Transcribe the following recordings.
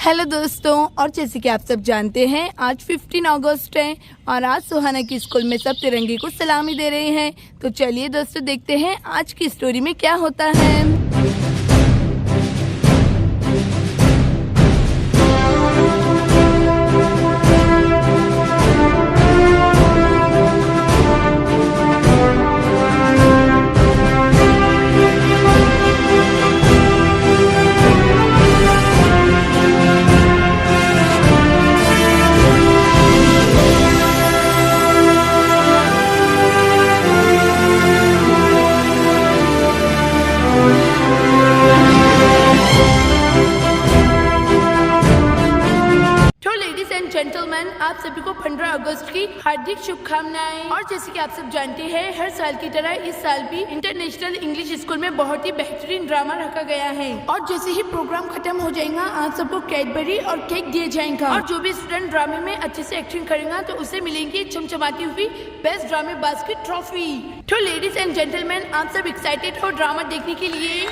Hello दोस्तों, और जैसे कि आप सब जानते हैं आज 15 अगस्त है और आज सुहाना की स्कूल में सब तिरंगे को सलामी दे रहे हैं। तो चलिए दोस्तों देखते हैं आज की स्टोरी में क्या होता है। जेंटलमैन, आप सभी को 15 अगस्त की हार्दिक शुभकामनाएं। और जैसे कि आप सब जानते हैं हर साल की तरह इस साल भी इंटरनेशनल इंग्लिश स्कूल में बहुत ही बेहतरीन ड्रामा रखा गया है। और जैसे ही प्रोग्राम खत्म हो जाएगा आप सबको कैडबरी और केक दिया जाएगा और जो भी स्टूडेंट ड्रामे में अच्छे से एक्टिंग करेगा तो उसे मिलेंगी चमचमाती हुई बेस्ट ड्रामेबाज की ट्रॉफी। तो लेडीज एंड जेंटलमैन, आप सब एक्साइटेड हो ड्रामा देखने के लिए?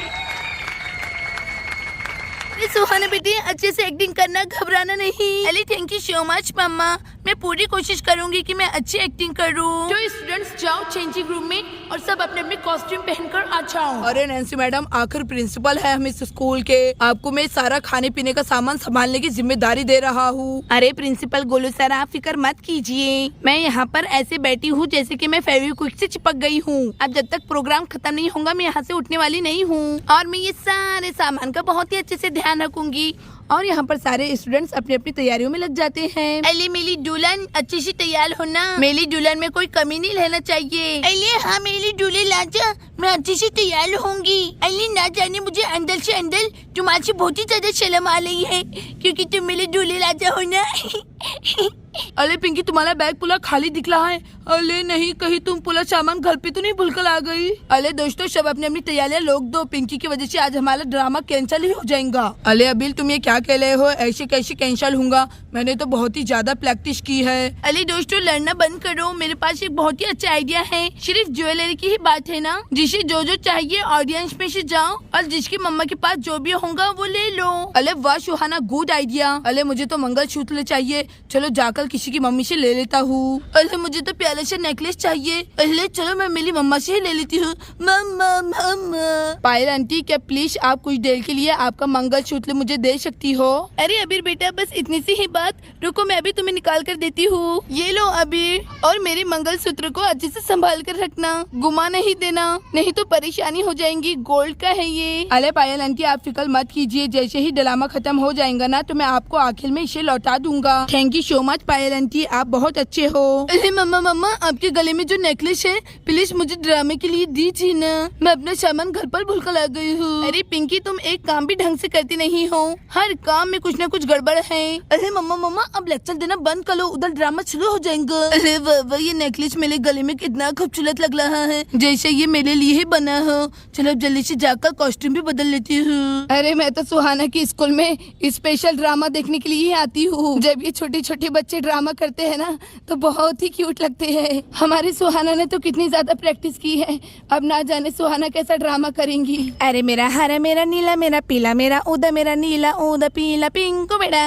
सुहाना बेटी, अच्छे से एक्टिंग करना, घबराना नहीं। Ali thank you so much mama, मैं पूरी कोशिश करूंगी कि मैं अच्छी एक्टिंग करूं। तो स्टूडेंट्स जाओ चेंजिंग रूम में और सब अपने अपने कॉस्ट्यूम पहनकर आ जाओ। अरे नैन्सी मैडम, आखिर प्रिंसिपल है हम इस स्कूल के, आपको मैं सारा खाने पीने का सामान संभालने की जिम्मेदारी दे रहा हूँ। अरे प्रिंसिपल गोलू सर, आप फिक्र मत कीजिए, मैं यहाँ पर ऐसे बैठी हूँ जैसे कि मैं फेविक्विक से चिपक गई हूँ। अब जब तक प्रोग्राम खत्म नहीं होगा मैं यहाँ से उठने वाली नहीं हूँ और मैं ये सारे सामान का बहुत ही अच्छे से ध्यान रखूंगी। और यहाँ पर सारे स्टूडेंट्स अपनी अपनी तैयारियों में लग जाते हैं। अली मेरी दुल्हन अच्छी सी तैयार होना, मेरी दुल्हन में कोई कमी नहीं रहना चाहिए। अली हाँ मेरी दुल्हन लाजा, मैं अच्छी सी तैयार होंगी। अली ना जाने मुझे अंदर से अंदर तुम्हारे से बहुत ही ज्यादा शर्म आ रही है क्योंकि तुम मेरी दुल्हन लाजा हो ना। अरे पिंकी, तुम्हारा बैग पूरा खाली दिख रहा है। अरे नहीं, कहीं तुम पूरा सामान घर पे तो नहीं भूलकर आ गई? अरे दोस्तों, सब अपनी अपनी तैयारियां रोक दो, पिंकी की वजह से आज हमारा ड्रामा कैंसिल ही हो जाएगा। अरे अबिल, तुम ये क्या कह रहे हो? ऐसे कैसे कैंसिल होगा? मैंने तो बहुत ही ज्यादा प्रैक्टिस की है। अरे दोस्तों, लड़ना बंद करो, मेरे पास एक बहुत ही अच्छा आइडिया है। सिर्फ ज्वेलरी की ही बात है ना, जिसे जो जो चाहिए ऑडियंस में से जाओ और जिसकी मम्मा के पास जो भी होगा वो ले लो। अरे वाह सुहाना, गुड आइडिया। अरे मुझे तो मंगलसूत्र चाहिए, चलो जाकर किसी की मम्मी से ले लेता हूँ। अरे मुझे तो प्यारे से नेकलेस चाहिए, अरे चलो मैं मेरी मम्मा से ही ले लेती हूँ। मम्मा पायल आंटी, क्या प्लीज आप कुछ देर के लिए आपका मंगलसूत्र मुझे दे सकती हो? अरे अबीर बेटा, बस इतनी सी ही बात, रुको मैं अभी तुम्हें निकाल कर देती हूँ। ये लो अबीर, और मेरे मंगलसूत्र को अच्छे से संभाल कर रखना, गुमा नहीं देना, नहीं तो परेशानी हो जाएंगी, गोल्ड का है ये। अरे पायल आंटी, आप फिक्र मत कीजिए, जैसे ही ड्रामा खत्म हो जाएगा ना तो मैं आपको आखिर में इसे लौटा दूंगा। Thank you so much Payal aunty, आप बहुत अच्छे हो। अरे मम्मा, आपके गले में जो नेकलेस है प्लीज मुझे ड्रामे के लिए दीजिए ना, मैं अपना सामान घर पर भूल कर आ गई हूँ। अरे पिंकी, तुम एक काम भी ढंग से करती नहीं हो, हर काम में कुछ न कुछ गड़बड़ है। अरे मम्मा, अब लेक्चर देना बंद करो, उधर ड्रामा शुरू हो जाएगा। अरे वाह, ये नेकलेस मेरे गले में कितना खूबसूरत लग रहा है, जैसे ये मेरे लिए ही बना हो। चलो जल्दी से जाकर कॉस्ट्यूम भी बदल लेती हूँ। अरे मैं तो सुहाना की स्कूल में स्पेशल ड्रामा देखने के लिए ही आती हूँ। जब ये छोटे छोटे बच्चे ड्रामा करते हैं ना तो बहुत ही क्यूट लगते हैं। हमारी सुहाना ने तो कितनी ज्यादा प्रैक्टिस की है, अब ना जाने सुहाना कैसा ड्रामा करेंगी। अरे मेरा हरा, मेरा नीला, मेरा पीला, मेरा उदा, मेरा नीला उदा, पीला पिंक बेटा,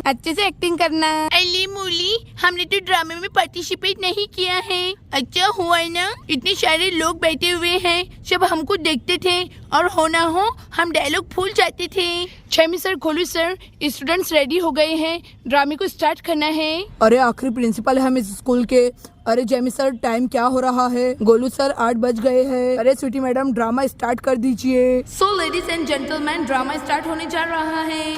अच्छे से एक्टिंग करना। अली मूली, हमने तो ड्रामे में पार्टिसिपेट नहीं किया है। अच्छा हुआ है ना, इतने सारे लोग बैठे हुए हैं, सब हमको देखते थे और हो ना हो हम डायलॉग भूल जाते थे। छैमी सर, खोलू सर, स्टूडेंट्स रेडी हो गए हैं, ड्रामे को स्टार्ट करना है। अरे आखिरी प्रिंसिपल है हम इस स्कूल के। अरे जेमी सर, टाइम क्या हो रहा है? गोलू सर, 8 बज गए हैं। अरे स्वीटी मैडम, ड्रामा स्टार्ट कर दीजिए। So ladies and gentleman, drama start होने जा रहा है।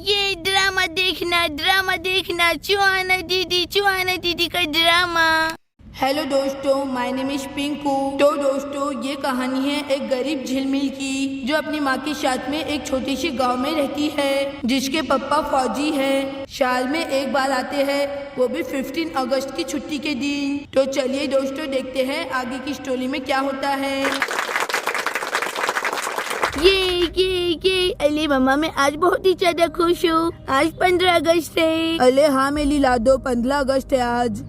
ये ड्रामा देखना, चुहाना दीदी का ड्रामा। हेलो दोस्तों, माय नेम इज पिंकू। तो दोस्तों, ये कहानी है एक गरीब झिलमिल की जो अपनी माँ के साथ में एक छोटी सी गांव में रहती है, जिसके पापा फौजी है, साल में एक बार आते हैं, वो भी 15 अगस्त की छुट्टी के दिन। तो चलिए दोस्तों देखते हैं आगे की स्टोरी में क्या होता है। ये अले मम्मा मैं आज बहुत ही ज्यादा खुश हूँ। आज 15 अगस्त है। अले हाँ मेरी लाडो 15 अगस्त है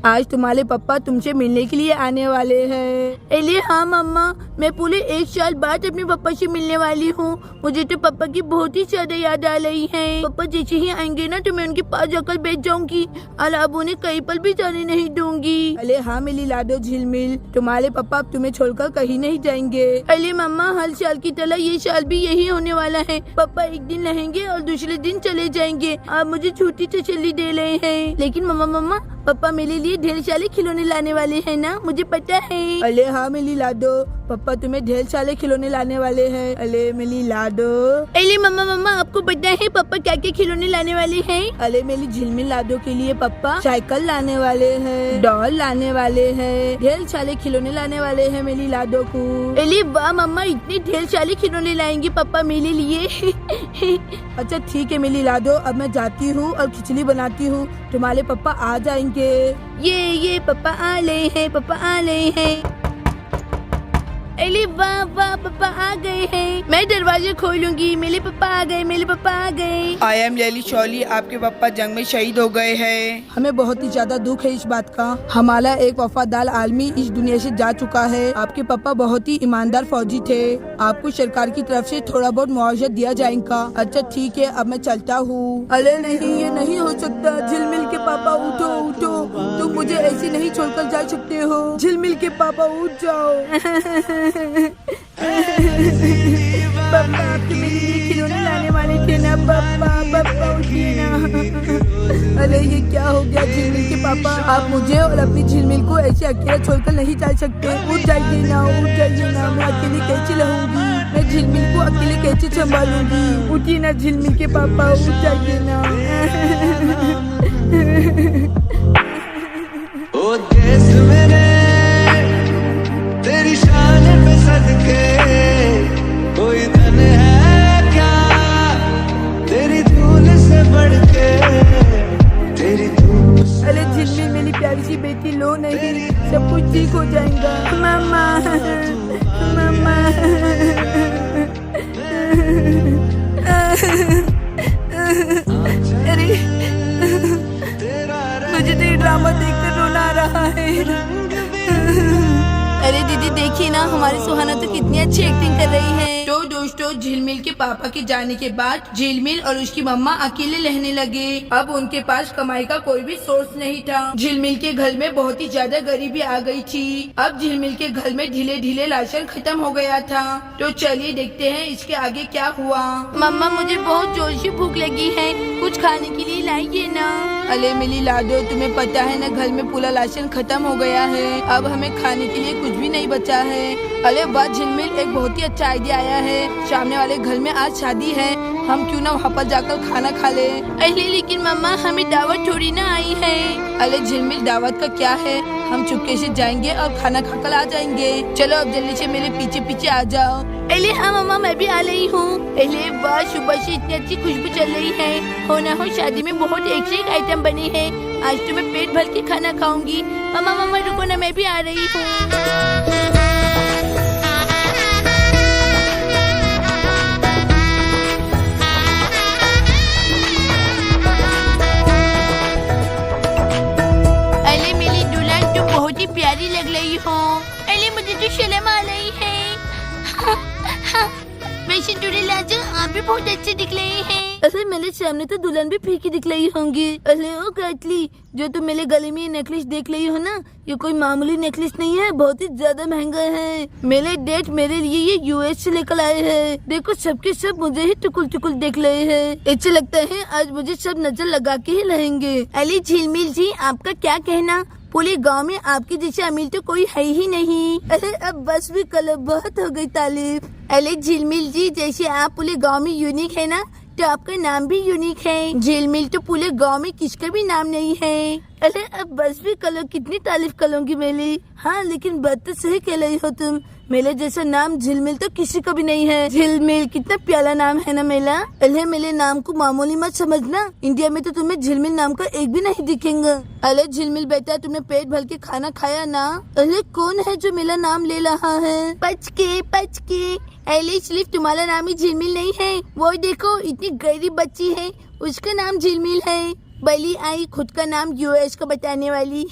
आज तुम्हारे पापा तुमसे मिलने के लिए आने वाले हैं। अले हाँ मम्मा मैं पूरे 1 साल बाद अपने पापा से मिलने वाली हूँ। मुझे तो पापा की बहुत ही ज्यादा याद आ रही है। पापा जैसे ही आएंगे ना तो मैं उनके पास जाकर बैठ जाऊंगी और अब उन्हें कहीं पर भी जाने नहीं दूंगी। अले हाँ मेरी लाडो झिलमिल तुम्हारे पापा अब तुम्हें छोड़कर कहीं नहीं जाएंगे। अले मम्मा हर साल की तरह ये साल भी यही होने वाला है। पापा एक दिन रहेंगे और दूसरे दिन चले जाएंगे। आप मुझे छुट्टी तसल्ली दे रहे हैं, लेकिन मम्मा पापा मेरे लिए ढेर सारे खिलौने लाने वाले हैं ना, मुझे पता है। अले हाँ मेरी लाडो पापा तुम्हें ढेर सारे खिलौने लाने वाले हैं। अले मेरी लाडो। अले मम्मा आपको पता है पापा क्या क्या खिलौने लाने वाले हैं? अले मेरी झिलमिल लाडो के लिए पापा साइकिल लाने वाले हैं, डॉल लाने वाले हैं, ढेर सारे खिलौने लाने वाले हैं मेरी लाडो को। अले वाह मम्मा इतने ढेर सारे खिलौने लाएंगे पापा मेरे लिए। अच्छा ठीक है मेरी लाडो अब मैं जाती हूँ और खिचड़ी बनाती हूँ, तुम्हारे पापा आ जाएंगे। ये पापा आ रहे हैं, पापा आ रहे हैं। अरे वाह पापा आ गए हैं। मैं दरवाजे खोलूंगी। मेरे पापा आ गए, मेरे पापा आ गए। आई एम रियली सॉरी आपके पापा जंग में शहीद हो गए हैं। हमें बहुत ही ज्यादा दुख है इस बात का। हमारा एक वफादार आदमी इस दुनिया से जा चुका है। आपके पापा बहुत ही ईमानदार फौजी थे। आपको सरकार की तरफ से थोड़ा बहुत मुआवजा दिया जाएगा। अच्छा ठीक है अब मैं चलता हूँ। अरे नहीं ये नहीं हो सकता। झिलमिल के पापा उठो उठो, तुम मुझे ऐसे नहीं छोड़कर जा सकते हो। झिलमिल के पापा उठ जाओ। पापा आप तो मेरे लिए खिलौने लाने वाले थे ना। पापा उठिए ना। अरे ये क्या हो गया झिलमिल के पापा, आप मुझे और अपनी झिलमिल को ऐसे अकेला छोड़कर नहीं जा सकते। उठ जाइए ना, उठ जाइए ना। मैं अकेली कैसे रहूंगी, मैं झिलमिल को अकेले कैसे संभालूंगी। उठिए ना झिलमिल के पापा, उठ जाइए ना। ओ देश मेरे तेरी शान पे सदके कोई धन है क्या तेरी धूल से बढ़ के, तेरी धूल। अरे झिलमिल मेरी प्यारी सी बेटी लो नहीं, सब कुछ ठीक हो जाएगा। मामा मामा। अरे मुझे तो ये ड्रामा देखकर रोना आ रहा है। अरे दीदी देखिए ना हमारी सुहाना तो कितनी अच्छी एक्टिंग कर रही है। तो दोस्तों झिलमिल के पापा के जाने के बाद झिलमिल और उसकी मम्मा अकेले रहने लगे। अब उनके पास कमाई का कोई भी सोर्स नहीं था। झिलमिल के घर में बहुत ही ज्यादा गरीबी आ गई थी। अब झिलमिल के घर में ढीले ढीले राशन खत्म हो गया था। तो चलिए देखते हैं इसके आगे क्या हुआ। मम्मा मुझे बहुत जोर से भूख लगी है, कुछ खाने के लिए लाइए ना। अरे मिली लाडो तुम्हें पता है ना घर में पूरा राशन खत्म हो गया है। अब हमें खाने के लिए कुछ भी नहीं बचा है। अरे वाह झिलमिल एक बहुत ही अच्छा आइडिया आया है। सामने वाले घर में आज शादी है, हम क्यों ना वहाँ पर जाकर खाना खा ले। अरे लेकिन मम्मा हमें दावत थोड़ी ना आई है। अरे झिलमिल दावत का क्या है, हम चुपके से जाएंगे और खाना खाकर आ जाएंगे। चलो अब जल्दी से मेरे पीछे पीछे आ जाओ। अरे हाँ मम्मा मैं भी आ रही हूँ। अरे वाह सुबह से इतनी अच्छी खुशबू चल रही है। हो ना हो शादी में बहुत एक से एक आइटम बने हैं। आज तो मैं पेट भर के खाना खाऊंगी। मम्मा रुको ना मैं भी आ रही हूँ। प्यारी लग रही हो। अरे मुझे तो शर्म आ रही है। वैसे दुल्हन आप भी बहुत अच्छे दिख रहे हैं। अरे मेरे सामने तो दुल्हन भी फीकी दिख रही होंगी। अरे ओ काटली जो तुम मेरे गले में ये नेकलेस देख रही हो ना, ये कोई मामूली नेकलेस नहीं है, बहुत ही ज्यादा महंगा है। मेरे डेट मेरे लिए ये यूएस से लेकर आए हैं। देखो सबके सब मुझे ही टुकुल टुकुल देख रहे हैं। ऐसे लगता है आज मुझे सब नजर लगा के ही रहेंगे। अली झिलमिल जी आपका क्या कहना, पूरे गांव में आपके जैसे अमीर तो कोई है ही नहीं। अरे अब बस भी कल बहुत हो गई तारीफ। अरे झिलमिल जी जैसे आप पूरे गांव में यूनिक है ना, तो आपका नाम भी यूनिक है। झिलमिल तो पूरे गांव में किसका भी नाम नहीं है। अरे अब बस भी करो, कितनी तारीफ करूंगी मेरी। हाँ लेकिन बात तो सही कह रही हो तुम, मेले जैसा नाम झिलमिल तो किसी का भी नहीं है। झिलमिल कितना प्यारा नाम है ना मेला। अरे मेरे नाम को मामूली मत समझना, इंडिया में तो तुम्हें झिलमिल नाम का एक भी नहीं दिखेगा। अरे झिलमिल बेटा, तुमने पेट भर के खाना खाया ना? अरे कौन है जो मेरा नाम ले रहा है? पचके अरे सिर्फ तुम्हारा नाम ही झिलमिल नहीं है, वो देखो इतनी गरीब बच्ची है, उसका नाम झिलमिल है। बली आई खुद का नाम यूएस का बताने वाली।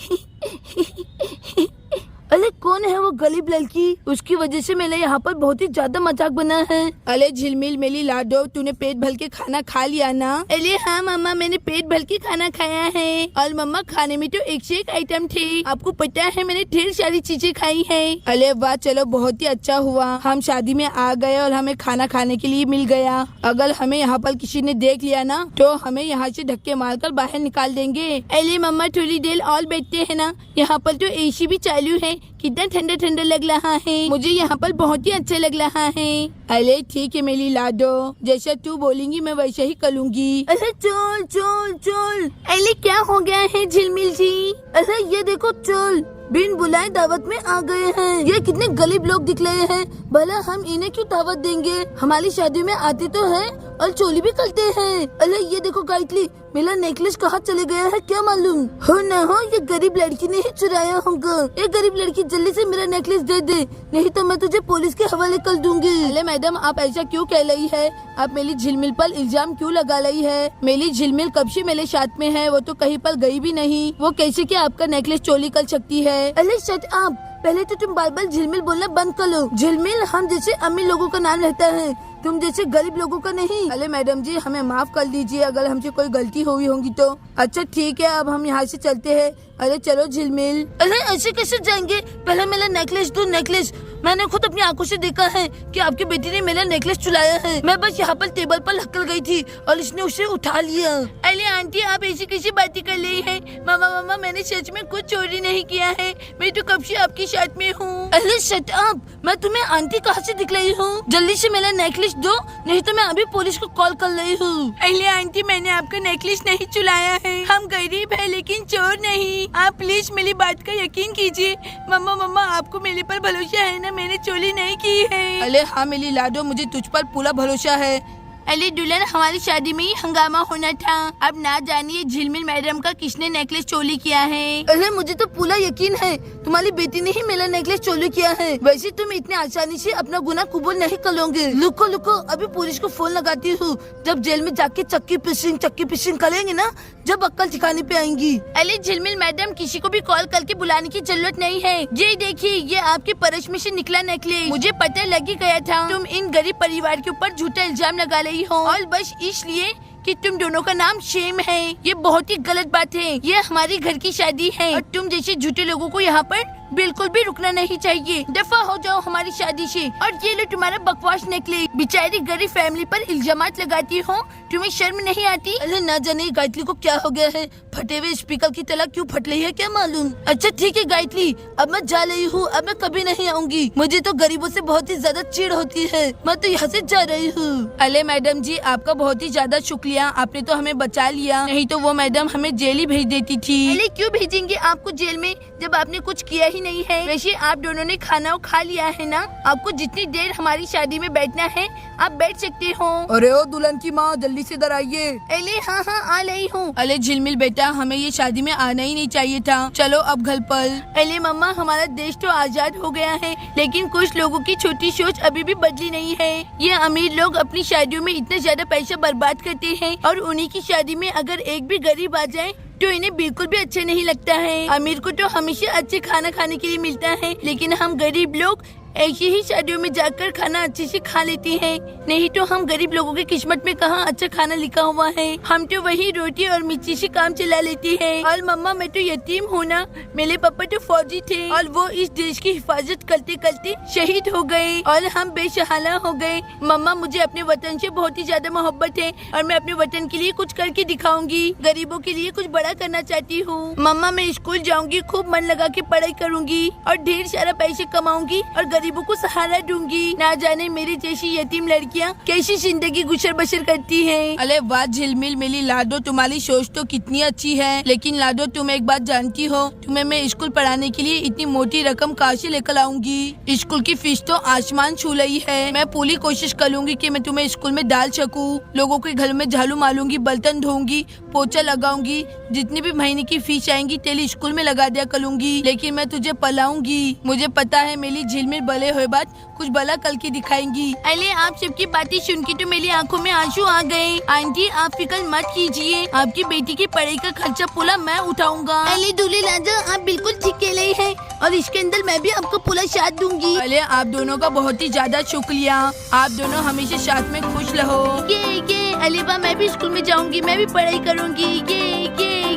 अरे कौन है वो गरीब लड़की? उसकी वजह से मेरे यहाँ पर बहुत ही ज्यादा मजाक बना है। अरे झिलमिल मेरी लाडो, तूने पेट भर के खाना खा लिया ना? अरे हाँ मम्मा, मैंने पेट भर के खाना खाया है। और मम्मा खाने में तो एक से एक आइटम थे, आपको पता है मैंने ढेर सारी चीजें खाई है। अरे वाह, चलो बहुत ही अच्छा हुआ, हम शादी में आ गए और हमें खाना खाने के लिए मिल गया। अगर हमें यहाँ पर किसी ने देख लिया ना तो हमें यहाँ से धक्के मारकर बाहर निकाल देंगे। अरे मम्मा थोड़ी देर और बैठते हैं ना, यहाँ पर तो एसी भी चालू है, कितना ठंडा ठंडा लग रहा है, मुझे यहाँ पर बहुत ही अच्छा लग रहा है। अरे ठीक है मेरी लाडो, जैसा तू बोलेंगी मैं वैसा ही करूँगी। अरे चल चल चल। अरे क्या हो गया है झिलमिल जी? अरे ये देखो चल, बिन बुलाए दावत में आ गए हैं। ये कितने गरीब लोग दिख रहे हैं, भला हम इन्हें क्यों दावत देंगे? हमारी शादी में आते तो हैं और चोली भी करते हैं। अरे ये देखो गायत्री, मेरा नेकलेस कहाँ चले गया है क्या मालूम? हो न हो ये गरीब लड़की ने ही चुराया होगा। ये गरीब लड़की जल्दी से मेरा नेकलेस दे दे, नहीं तो मैं तुझे पुलिस के हवाले कर दूंगी। अरे मैडम, आप ऐसा क्यों कह रही है? आप मेरी झिलमिल पर इल्जाम क्यों लगा रही है? मेरी झिलमिल कब से मेरे साथ में है, वो तो कहीं पर गई भी नहीं, वो कैसे क्या आपका नेकलेस चोरी कर सकती है? अरे शट अप, पहले तो तुम बार बार झिलमिल बोलना बंद कर लो। झिलमिल हम जैसे अमीर लोगों का नाम रहता है, तुम जैसे गरीब लोगों का नहीं। अरे मैडम जी, हमें माफ कर दीजिए अगर हमसे कोई गलती हुई होगी तो। अच्छा ठीक है, अब हम यहाँ से चलते हैं। अरे चलो झिलमिल। अरे ऐसे कैसे जाएंगे? पहले मेरा नेकलेस दो। नेकलेस मैंने खुद अपनी आंखों से देखा है कि आपकी बेटी ने मेरा नेकलेस चुराया है। मैं बस यहाँ पर टेबल पर रखकर गई थी और इसने उसे उठा लिया। अरे आंटी, आप ऐसी कैसी बातें कर रही है? मामा मैंने सच में कुछ चोरी नहीं किया है, मैं तो कब से आपके साथ में हूँ। अरे शट अप, मैं तुम्हें आंटी कहाँ से दिख रही हूँ? जल्दी से मेरा नेकलेस दो, नहीं तो मैं अभी पुलिस को कॉल कर रही हूँ। अरे आंटी, मैंने आपका नेकलेस नहीं चुराया है, हम गरीब है लेकिन चोर नहीं। आप प्लीज मेरी बात का यकीन कीजिए। मम्मा आपको मेरे पर भरोसा है ना, मैंने चोरी नहीं की है। अरे हाँ मेरी लाडो, मुझे तुझ पर पूरा भरोसा है। अरे दुल्हन, हमारी शादी में ही हंगामा होना था, अब ना जानिए झिलमिल मैडम का किसने नेकलेस चोरी किया है। अरे मुझे तो पूरा यकीन है तुम्हारी बेटी ने ही मेरा नेकलेस चोरी किया है। वैसे तुम इतने आसानी से अपना गुनाह कबूल नहीं करोगे। लुको अभी पुलिस को फोन लगाती हूँ, जब जेल में जाके चक्की पिसिंग करेंगे ना, जब अक्कल ठिकाने पे आएंगी। अरे झिलमिल मैडम, किसी को भी कॉल करके बुलाने की जरूरत नहीं है। ये देखिए, ये आपके पर्स में से निकला नेकलेस, मुझे पता लग ही गया था तुम इन गरीब परिवार के ऊपर झूठा इल्जाम लगा रही हो, और बस इसलिए कि तुम दोनों का नाम सेम है। ये बहुत ही गलत बात है, ये हमारी घर की शादी है और तुम जैसे झूठे लोगों को यहाँ पर बिल्कुल भी रुकना नहीं चाहिए। दफा हो जाओ हमारी शादी से। और ये लो तुम्हारा बकवास नेकलेस, बेचारी गरीब फैमिली पर इल्जामात लगाती हो, तुम्हें शर्म नहीं आती? अरे ना जाने गायत्री को क्या हो गया है, फटे हुए स्पीकर की तरह क्यों फट रही है क्या मालूम। अच्छा ठीक है गायत्री, अब मैं जा रही हूँ, अब मैं कभी नहीं आऊंगी। मुझे तो गरीबों से बहुत ही ज्यादा चिढ़ होती है, मैं तो यहाँ से जा रही हूँ। अरे मैडम जी, आपका बहुत ही ज्यादा शुक्रिया, आपने तो हमें बचा लिया, नहीं तो वो मैडम हमें जेल ही भेज देती थी। अरे क्यों भेजेंगे आपको जेल में, जब आपने कुछ किया ही नहीं है। वैसे आप दोनों ने खाना खा लिया है ना, आपको जितनी देर हमारी शादी में बैठना है आप बैठ सकते हो। अरे ओ दुल्हन की माँ, जल्दी से इधर आइए। अरे हाँ आ रही हूँ। अरे झिलमिल बेटा, हमें ये शादी में आना ही नहीं चाहिए था, चलो अब घर पर। अरे मम्मा, हमारा देश तो आजाद हो गया है, लेकिन कुछ लोगों की छोटी सोच अभी भी बदली नहीं है। ये अमीर लोग अपनी शादियों में इतना ज्यादा पैसा बर्बाद करते हैं और उन्हीं की शादी में अगर एक भी गरीब आ जाए तो इन्हें बिल्कुल भी अच्छा नहीं लगता है। अमीर को तो हमेशा अच्छे खाना खाने के लिए मिलता है, लेकिन हम गरीब लोग ऐसी ही शादियों में जाकर खाना अच्छे से खा लेते हैं, नहीं तो हम गरीब लोगों की किस्मत में कहाँ अच्छा खाना लिखा हुआ है, हम तो वही रोटी और मिर्ची से काम चला लेते हैं। और मम्मा, मैं तो यतीम हूँ ना, मेरे पापा तो फौजी थे और वो इस देश की हिफाजत करते करते शहीद हो गए और हम बेसहारा हो गए। मम्मा, मुझे अपने वतन से बहुत ही ज्यादा मोहब्बत है और मैं अपने वतन के लिए कुछ करके दिखाऊंगी, गरीबों के लिए कुछ बड़ा करना चाहती हूँ। मम्मा, मैं स्कूल जाऊंगी, खूब मन लगा के पढ़ाई करूंगी और ढेर सारा पैसे कमाऊंगी और गरीबों को सहारा दूंगी। ना जाने मेरी जैसी यतीम लड़कियाँ कैसी जिंदगी गुजर बसर करती हैं। अरे वाह झिलमिल मिली लाडो, तुम्हारी सोच तो कितनी अच्छी है। लेकिन लाडो तुम एक बात जानती हो, तुम्हें मैं स्कूल पढ़ाने के लिए इतनी मोटी रकम कहाँ से लेकर आऊंगी। स्कूल की फीस तो आसमान छू रही है। मैं पूरी कोशिश करूंगी कि मैं तुम्हें स्कूल में डाल सकूं। लोगों के घर में झाड़ू मारूंगी, बर्तन धोऊंगी, पोछा लगाऊंगी। जितनी भी महीने की फीस आएंगी तेरी स्कूल में लगा दिया करूंगी। लेकिन मैं तुझे पढ़ाऊंगी। मुझे पता है मेरी झिलमिल बड़े हुए बात कुछ भला कल की दिखाएंगी। अरे आप सबकी बातें सुन के तो मेरी आंखों में आंसू आ गए। आंटी आप फिक्र मत कीजिए, आपकी बेटी की पढ़ाई का खर्चा पूरा मैं उठाऊंगा। अरे दूल्हे राजा आप बिल्कुल ठीक कह रहे हैं और इसके अंदर मैं भी आपको पूरा साथ दूंगी। अरे आप दोनों का बहुत ही ज्यादा शुक्रिया। आप दोनों हमेशा साथ में खुश रहो। ये अलीबा मैं भी स्कूल में जाऊंगी, मैं भी पढ़ाई करूंगी।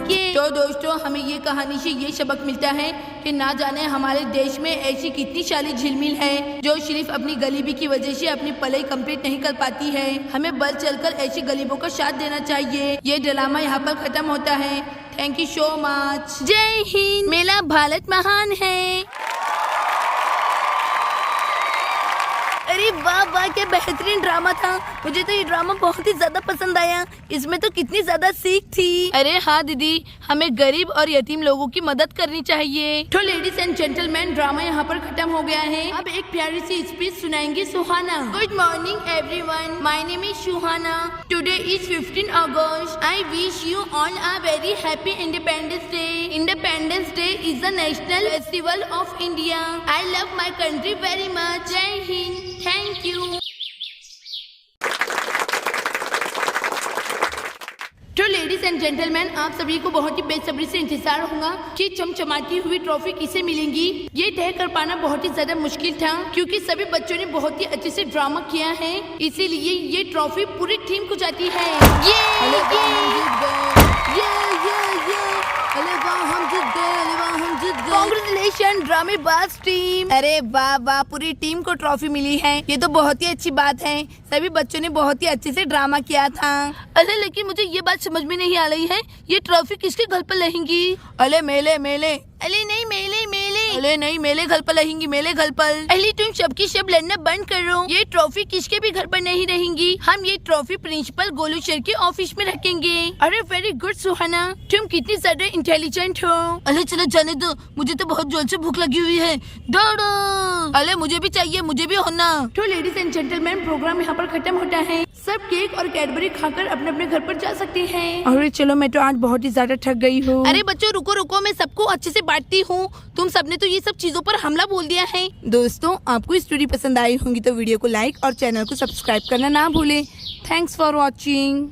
ये तो दोस्तों हमें ये कहानी से ये सबक मिलता है कि ना जाने हमारे देश में ऐसी कितनी सारी झिलमिल है जो सिर्फ अपनी गरीबी की वजह से अपनी पढ़ाई कंप्लीट नहीं कर पाती है। हमें बढ़ चलकर ऐसी गरीबों का साथ देना चाहिए। ये ड्रामा यहाँ पर खत्म होता है। Thank you so much. Jai Hind. मेरा भारत महान है। अरे वाह वाह क्या बेहतरीन ड्रामा था। मुझे तो ये ड्रामा बहुत ही ज्यादा पसंद आया। इसमें तो कितनी ज्यादा सीख थी। अरे हाँ दीदी, हमें गरीब और यतीम लोगों की मदद करनी चाहिए। तो लेडीज एंड जेंटलमैन ड्रामा यहाँ पर खत्म हो गया है। अब एक प्यारी सी स्पीच सुनाएंगे Suhana. Good morning everyone, my name is Suhana. Today is 15 August. I wish you all a very happy Independence Day. Independence Day is the national festival of India. I love my country very much. Jai Hind. Thank you. तो ladies and gentleman आप सभी को बहुत ही बेसब्री से इंतजार होगा कि चमचमाती हुई ट्रॉफी किसे मिलेंगी। ये तय कर पाना बहुत ही ज्यादा मुश्किल था क्योंकि सभी बच्चों ने बहुत ही अच्छे से ड्रामा किया है, इसीलिए ये ट्रॉफी पूरी टीम को जाती है। कांग्रेचुलेशन ड्रामेबाज टीम। अरे वाह वाह, पूरी टीम को ट्रॉफी मिली है। ये तो बहुत ही अच्छी बात है। सभी बच्चों ने बहुत ही अच्छे से ड्रामा किया था। अरे लेकिन मुझे ये बात समझ में नहीं आ रही है, ये ट्रॉफी किसके घर पर रहेंगी? अरे मेले मेले। अरे नहीं मेले मेले। अरे नहीं मेले घर पर रहेंगी, मेले घर पर। अरे तुम सबकी सब लड़ना बंद करो। ये ट्रॉफी किसके भी घर पर नहीं रहेंगी। हम ये ट्रॉफी प्रिंसिपल गोलू सर के ऑफिस में रखेंगे। अरे वेरी गुड सुहाना, तुम कितनी ज्यादा इंटेलिजेंट हो। अरे चलो जाने दो, मुझे तो बहुत जोर से भूख लगी हुई है। दौड़ो। अरे मुझे भी चाहिए, मुझे भी होना। तो लेडीज एंड जेंटलमैन प्रोग्राम यहाँ पर खत्म होता है। सब केक और कैडबरी खाकर अपने अपने घर पर जा सकते हैं। अरे चलो, मैं तो आज बहुत ही ज्यादा थक गई हूँ। अरे बच्चों रुको रुको, मैं सबको अच्छे से बांटती हूँ। तुम सबने तो ये सब चीजों पर हमला बोल दिया है। दोस्तों आपको स्टोरी पसंद आई होंगी तो वीडियो को लाइक और चैनल को सब्सक्राइब करना ना भूलें। Thanks for watching.